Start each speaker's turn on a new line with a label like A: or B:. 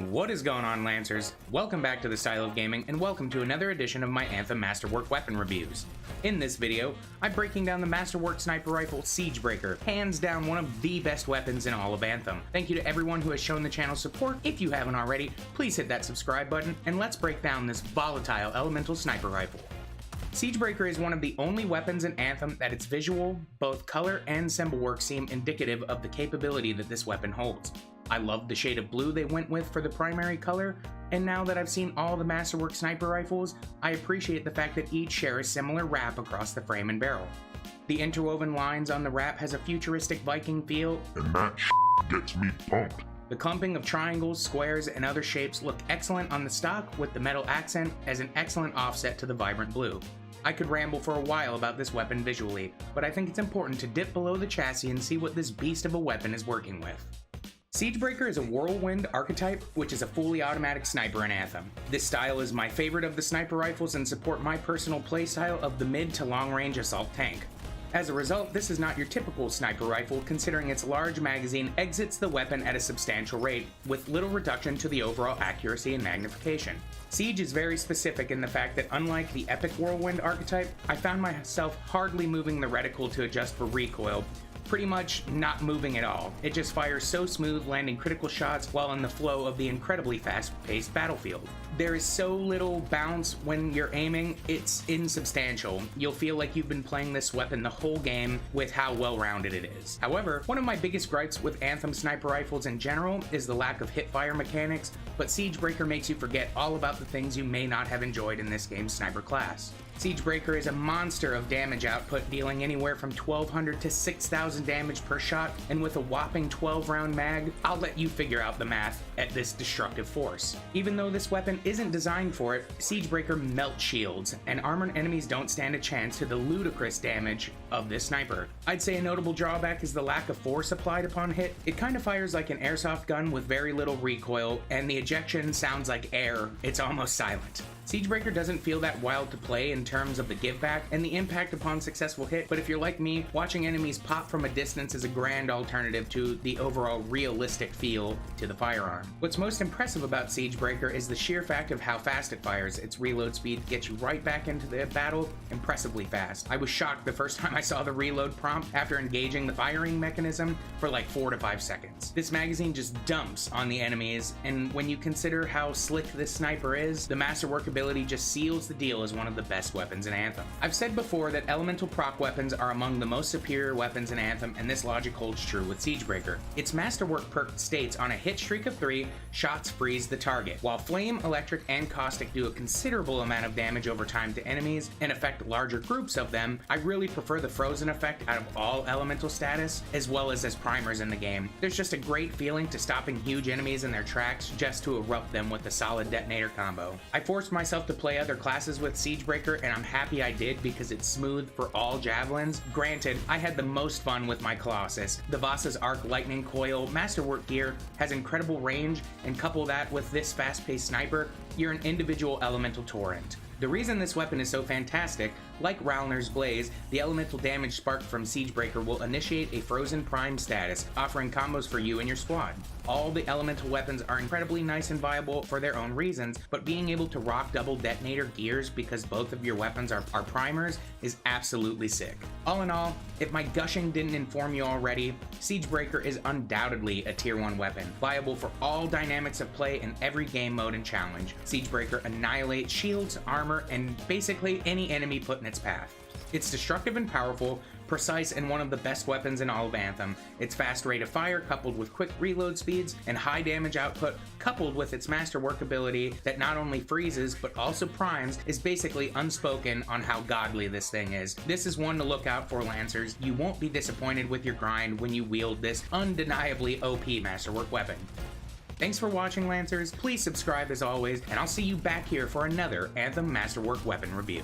A: What is going on, Lancers? Welcome back to the Style of Gaming, and welcome to another edition of my Anthem Masterwork weapon reviews. In this video, I'm breaking down the Masterwork Sniper Rifle Siegebreaker, hands down one of the best weapons in all of Anthem. Thank you to everyone who has shown the channel support. If you haven't already, please hit that subscribe button, and let's break down this volatile elemental sniper rifle. Siegebreaker is one of the only weapons in Anthem that its visual, both color and symbol work seem indicative of the capability that this weapon holds. I love the shade of blue they went with for the primary color, and now that I've seen all the Masterwork sniper rifles, I appreciate the fact that each share a similar wrap across the frame and barrel. The interwoven lines on the wrap has a futuristic Viking feel,
B: and that gets me pumped.
A: The clumping of triangles, squares, and other shapes look excellent on the stock, with the metal accent as an excellent offset to the vibrant blue. I could ramble for a while about this weapon visually, but I think it's important to dip below the chassis and see what this beast of a weapon is working with. Siegebreaker is a whirlwind archetype, which is a fully automatic sniper in Anthem. This style is my favorite of the sniper rifles and support my personal playstyle of the mid to long range assault tank. As a result, this is not your typical sniper rifle, considering its large magazine exits the weapon at a substantial rate, with little reduction to the overall accuracy and magnification. Siege is very specific in the fact that unlike the epic whirlwind archetype, I found myself hardly moving the reticle to adjust for recoil, pretty much not moving at all. It just fires so smooth, landing critical shots while in the flow of the incredibly fast-paced battlefield. There is so little bounce when you're aiming, it's insubstantial. You'll feel like you've been playing this weapon the whole game with how well-rounded it is. However, one of my biggest gripes with Anthem sniper rifles in general is the lack of hip-fire mechanics, but Siegebreaker makes you forget all about the things you may not have enjoyed in this game's sniper class. Siegebreaker is a monster of damage output, dealing anywhere from 1200 to 6000 damage per shot, and with a whopping 12-round mag, I'll let you figure out the math at this destructive force. Even though this weapon isn't designed for it, Siegebreaker melts shields, and armored enemies don't stand a chance to the ludicrous damage of this sniper. I'd say a notable drawback is the lack of force applied upon hit. It kind of fires like an airsoft gun with very little recoil, and the ejection sounds like air. It's almost silent. Siegebreaker doesn't feel that wild to play in terms of the give back and the impact upon successful hit, but if you're like me, watching enemies pop from a distance is a grand alternative to the overall realistic feel to the firearm. What's most impressive about Siegebreaker is the sheer fact of how fast it fires. Its reload speed gets you right back into the battle impressively fast. I was shocked the first time I saw the reload prompt after engaging the firing mechanism for like 4 to 5 seconds. This magazine just dumps on the enemies, and when you consider how slick this sniper is, the Masterwork ability just seals the deal as one of the best weapons in Anthem. I've said before that elemental proc weapons are among the most superior weapons in Anthem, and this logic holds true with Siegebreaker. Its Masterwork perk states on a hit streak of 3, shots freeze the target. While Flame, Electric, and Caustic do a considerable amount of damage over time to enemies and affect larger groups of them, I really prefer the Frozen effect out of all elemental status, as well as primers in the game. There's just a great feeling to stopping huge enemies in their tracks just to erupt them with a solid detonator combo. I forced myself to play other classes with Siegebreaker, and I'm happy I did because it's smooth for all Javelins. Granted, I had the most fun with my Colossus. The Vasa's Arc Lightning Coil Masterwork gear has incredible range, and couple that with this fast-paced sniper, you're an individual elemental torrent. The reason this weapon is so fantastic, like Ralner's Blaze, the elemental damage sparked from Siegebreaker will initiate a Frozen Prime status, offering combos for you and your squad. All the elemental weapons are incredibly nice and viable for their own reasons, but being able to rock double detonator gears because both of your weapons are primers is absolutely sick. All in all, if my gushing didn't inform you already, Siegebreaker is undoubtedly a tier 1 weapon, viable for all dynamics of play in every game mode and challenge. Siegebreaker annihilates shields, armor, and basically any enemy put in its path. It's destructive and powerful, precise, and one of the best weapons in all of Anthem. Its fast rate of fire coupled with quick reload speeds and high damage output coupled with its Masterwork ability that not only freezes but also primes is basically unspoken on how godly this thing is. This is one to look out for, Lancers. You won't be disappointed with your grind when you wield this undeniably OP Masterwork weapon. Thanks for watching, Lancers. Please subscribe as always, and I'll see you back here for another Anthem Masterwork weapon review.